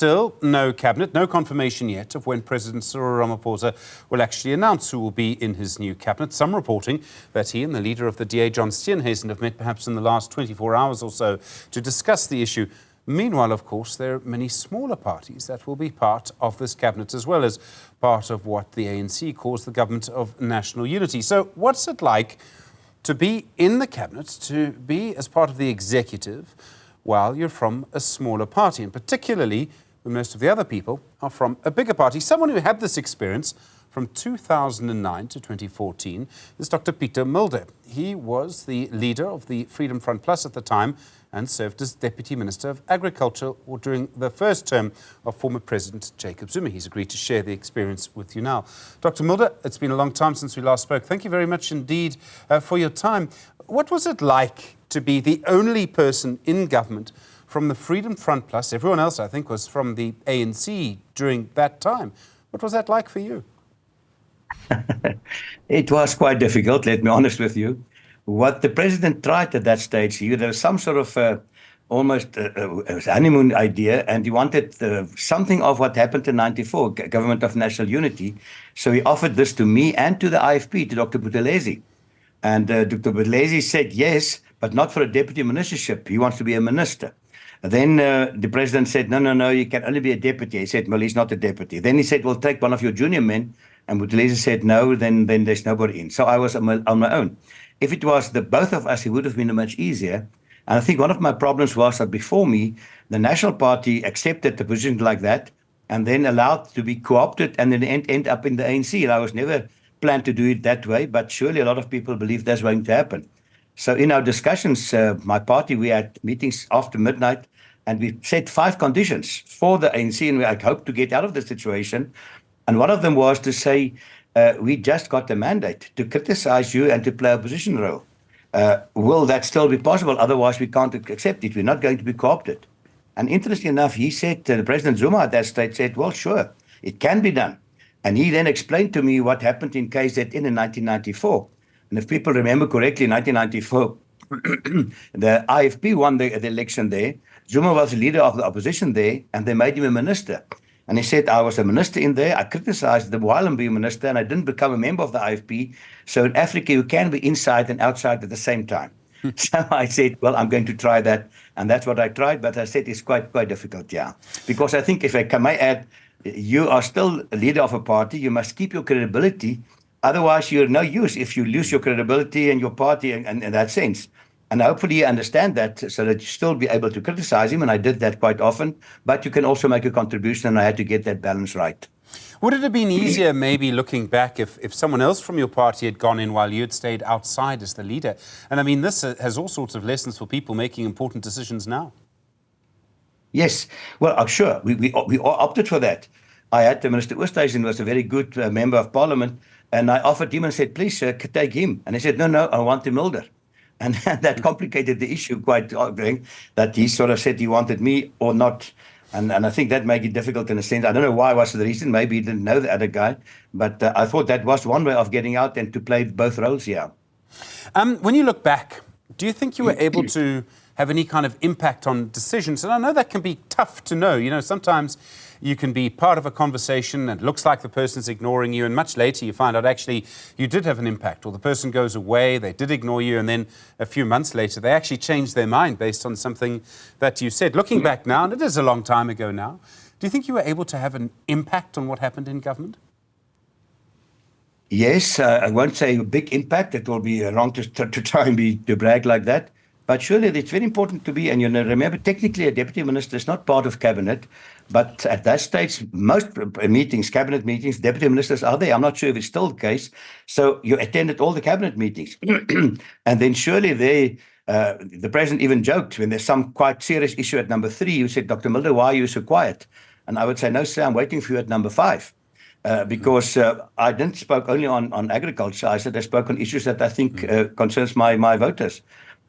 still no cabinet, no confirmation yet of when President Cyril Ramaphosa will actually announce who will be in his new cabinet. Some reporting that he and the leader of the DA, John Steenhuisen, have met perhaps in the last 24 hours or so to discuss the issue. Meanwhile, of course, there are many smaller parties that will be part of this cabinet, as well as part of what the ANC calls the government of national unity. So what's it like to be in the cabinet, to be as part of the executive, while you're from a smaller party, and particularly when most of the other people are from a bigger party? Someone who had this experience from 2009 to 2014 is Dr Pieter Mulder. He was the leader of the Freedom Front Plus at the time and served as Deputy Minister of Agriculture during the first term of former President Jacob Zuma. He's agreed to share the experience with you now. Dr Mulder, it's been a long time since we last spoke. Thank you very much indeed for your time. What was it like to be the only person in government from the Freedom Front Plus? Everyone else, I think, was from the ANC during that time. What was that like for you? It was quite difficult, let me be honest with you. What the president tried at that stage, there was some sort of almost honeymoon idea, and he wanted something of what happened in '94, Government of National Unity. So he offered this to me and to the IFP, to Dr Buthelezi. And Dr Buthelezi said yes, but not for a deputy ministership. He wants to be a minister. Then the president said, no, you can only be a deputy. He said, well, he's not a deputy. Then he said, well, take one of your junior men. And Buthelezi said, no, then there's nobody in. So I was on my own. If it was the both of us, it would have been much easier. And I think one of my problems was that before me, the National Party accepted the position like that and then allowed to be co-opted and then end up in the ANC. And I was never planned to do it that way, but surely a lot of people believe that's going to happen. So in our discussions, my party, we had meetings after midnight, and we set 5 conditions for the ANC, and we had hoped to get out of the situation. And one of them was to say, we just got the mandate to criticize you and to play a opposition role. Will that still be possible? Otherwise, we can't accept it. We're not going to be co-opted. And interestingly enough, he said, President Zuma at that stage said, well, sure, it can be done. And he then explained to me what happened in KZN in 1994. And if people remember correctly, in 1994, the IFP won the election there. Zuma was the leader of the opposition there, and they made him a minister. And he said, I was a minister in there. I criticized them while I'm being minister, and I didn't become a member of the IFP. So in Africa, you can be inside and outside at the same time. So I said, well, I'm going to try that. And that's what I tried. But I said it's quite difficult, yeah. Because I think if I may add, you are still a leader of a party. You must keep your credibility. Otherwise, you're no use if you lose your credibility and your party in that sense. And hopefully you understand that so that you still be able to criticize him. And I did that quite often. But you can also make a contribution, and I had to get that balance right. Would it have been easier, maybe looking back, if someone else from your party had gone in while you had stayed outside as the leader? And I mean, this has all sorts of lessons for people making important decisions now. Yes. Well, sure. We opted for that. I had Minister Oosthuizen was a very good member of parliament. And I offered him and said, please, sir, take him. And he said, no, I want the Mulder. And that complicated the issue quite, that he sort of said he wanted me or not. And I think that made it difficult in a sense. I don't know why was the reason. Maybe he didn't know the other guy. But I thought that was one way of getting out and to play both roles, yeah. When you look back, do you think you were able to have any kind of impact on decisions? And I know that can be tough to know. You know, sometimes you can be part of a conversation and it looks like the person's ignoring you, and much later you find out actually you did have an impact, or the person goes away, they did ignore you, and then a few months later they actually changed their mind based on something that you said. Looking back now, and it is a long time ago now, do you think you were able to have an impact on what happened in government? Yes, I won't say a big impact. It will be wrong to try and to brag like that. But surely it's very important to be, and you know, remember, technically a deputy minister is not part of cabinet, but at that stage, most meetings, cabinet meetings, deputy ministers are there. I'm not sure if it's still the case. So you attended all the cabinet meetings. And then surely the president even joked when there's some quite serious issue at number 3, you said, Dr. Mulder, why are you so quiet? And I would say, no, sir, I'm waiting for you at number 5. Because I didn't spoke only on agriculture. I said I spoke on issues that I think concerns my voters.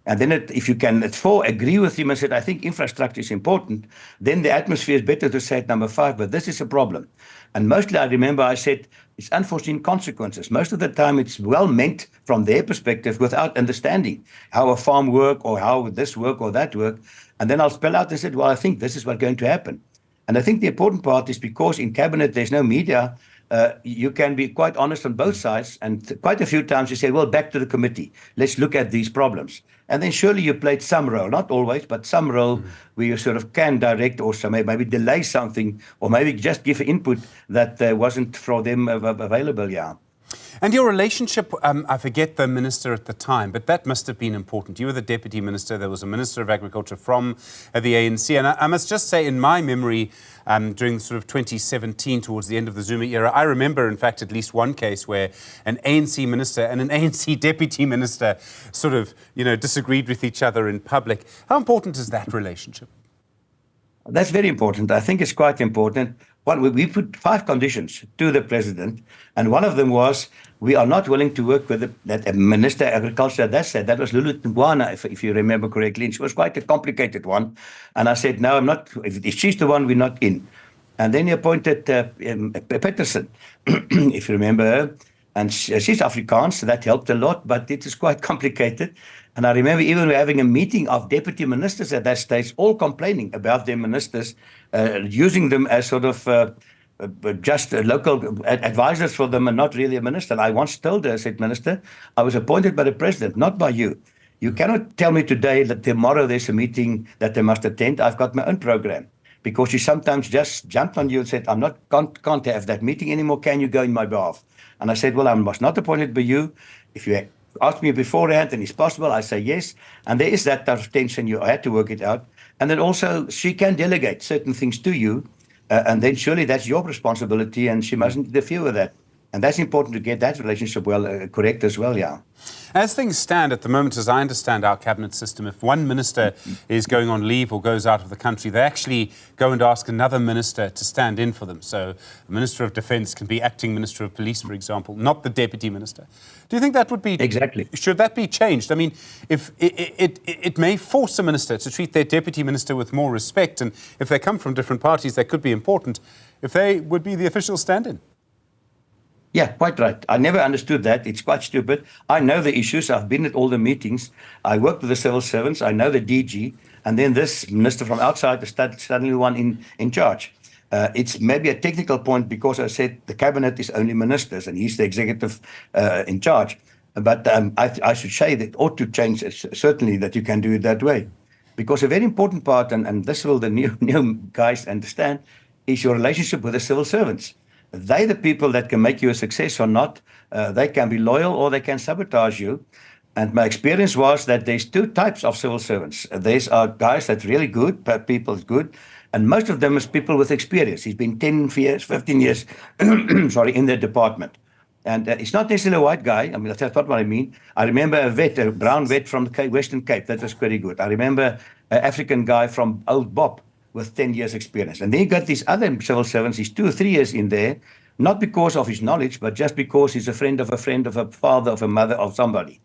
And then if you can at 4 agree with him and said, I think infrastructure is important, then the atmosphere is better to say at number 5, but this is a problem. And mostly I remember I said, it's unforeseen consequences. Most of the time it's well meant from their perspective without understanding how a farm work or how this work or that work. And then I'll spell out and said, well, I think this is what's going to happen. And I think the important part is because in cabinet there's no media, you can be quite honest on both sides. And quite a few times you say, well, back to the committee. Let's look at these problems. And then surely you played some role, not always, but some role where you sort of can direct or some, maybe delay something or maybe just give input that wasn't for them available, yeah. And your relationship, I forget the minister at the time, but that must have been important. You were the deputy minister. There was a minister of agriculture from the ANC. And I must just say, in my memory, during sort of 2017, towards the end of the Zuma era, I remember, in fact, at least one case where an ANC minister and an ANC deputy minister sort of, disagreed with each other in public. How important is that relationship? That's very important. I think it's quite important. We put 5 conditions to the president, and one of them was we are not willing to work with that Minister of Agriculture. That was Lulu Tungwana, if you remember correctly. And she was quite a complicated one. And I said, no, I'm not. If she's the one, we're not in. And then he appointed Peterson, if you remember her. And she's Afrikaans, so that helped a lot, but it is quite complicated. And I remember even having a meeting of deputy ministers at that stage, all complaining about their ministers, using them as sort of just local advisors for them and not really a minister. And I once told her, I said, Minister, I was appointed by the president, not by you. You cannot tell me today that tomorrow there's a meeting that they must attend. I've got my own program. Because she sometimes just jumped on you and said, can't have that meeting anymore. Can you go in my behalf? And I said, well, I was not appointed by you. If you ask me beforehand and it's possible, I say yes. And there is that type of tension. You had to work it out. And then also she can delegate certain things to you. And then surely that's your responsibility and she mustn't interfere with that. And that's important to get that relationship correct as well, yeah. As things stand at the moment, as I understand our cabinet system, if one minister is going on leave or goes out of the country, they actually go and ask another minister to stand in for them. So the Minister of Defence can be acting Minister of Police, for example, not the Deputy Minister. Do you think that would be... Exactly. Should that be changed? I mean, if it may force a minister to treat their Deputy Minister with more respect, and if they come from different parties, that could be important, if they would be the official stand-in. Yeah, quite right. I never understood that. It's quite stupid. I know the issues. I've been at all the meetings. I worked with the civil servants. I know the DG. And then this minister from outside is suddenly the one in charge. It's maybe a technical point because I said the cabinet is only ministers and he's the executive in charge. But I should say that ought to change, certainly, that you can do it that way. Because a very important part, and this will the new guys understand, is your relationship with the civil servants. They're the people that can make you a success or not. They can be loyal or they can sabotage you. And my experience was that there's 2 types of civil servants. There's guys that's really good, people is good, and most of them is people with experience. He's been 10 years, 15 years, in the department. And it's not necessarily a white guy. I mean, that's not what I mean. I remember a brown vet from the Western Cape. That was pretty good. I remember an African guy from Old Bob with 10 years experience. And then you got these other civil servants, he's 2 or 3 years in there, not because of his knowledge, but just because he's a friend, of a father, of a mother, of somebody.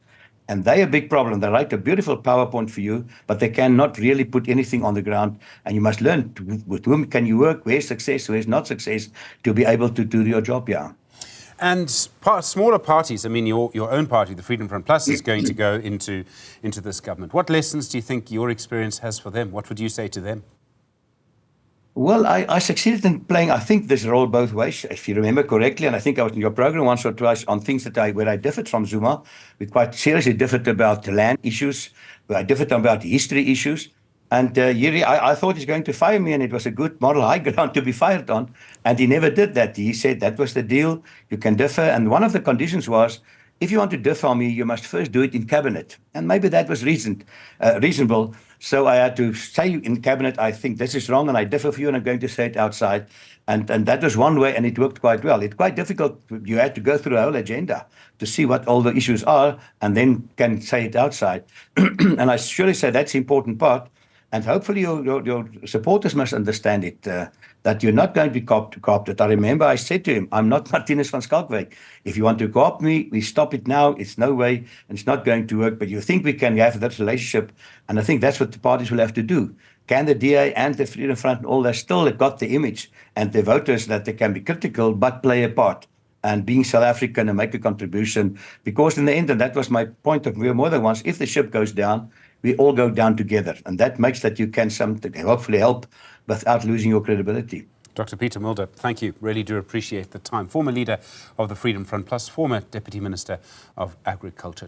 And they're a big problem. They write a beautiful PowerPoint for you, but they cannot really put anything on the ground. And you must learn with whom can you work, where's success, where's not success, to be able to do your job, yeah. And smaller parties, I mean, your own party, the Freedom Front Plus, is going to go into this government. What lessons do you think your experience has for them? What would you say to them? Well, I succeeded in playing, I think, this role both ways, if you remember correctly. And I think I was in your program once or twice on things where I differed from Zuma. We quite seriously differed about the land issues. I differed about history issues. And I thought he's going to fire me, and it was a good model high ground to be fired on. And he never did that. He said that was the deal. You can differ. And one of the conditions was, if you want to differ on me, you must first do it in cabinet. And maybe that was reasonable. So I had to say in cabinet, I think this is wrong and I differ for you and I'm going to say it outside. And that was one way, and it worked quite well. It's quite difficult. You had to go through a whole agenda to see what all the issues are and then can say it outside. And I surely say that's the important part. And hopefully your supporters must understand it, that you're not going to be co-opted. I remember I said to him, I'm not Martinez van Schalkwyk. If you want to co-opt me, we stop it now. It's no way, and it's not going to work. But you think we can have that relationship, and I think that's what the parties will have to do. Can the DA and the Freedom Front and all that still got the image and the voters that they can be critical but play a part? And being South African and make a contribution, because in the end, and that was my point of view more than once, if the ship goes down, we all go down together. And that makes that you can hopefully help without losing your credibility. Dr. Pieter Mulder, thank you. Really do appreciate the time. Former leader of the Freedom Front Plus, former Deputy Minister of Agriculture.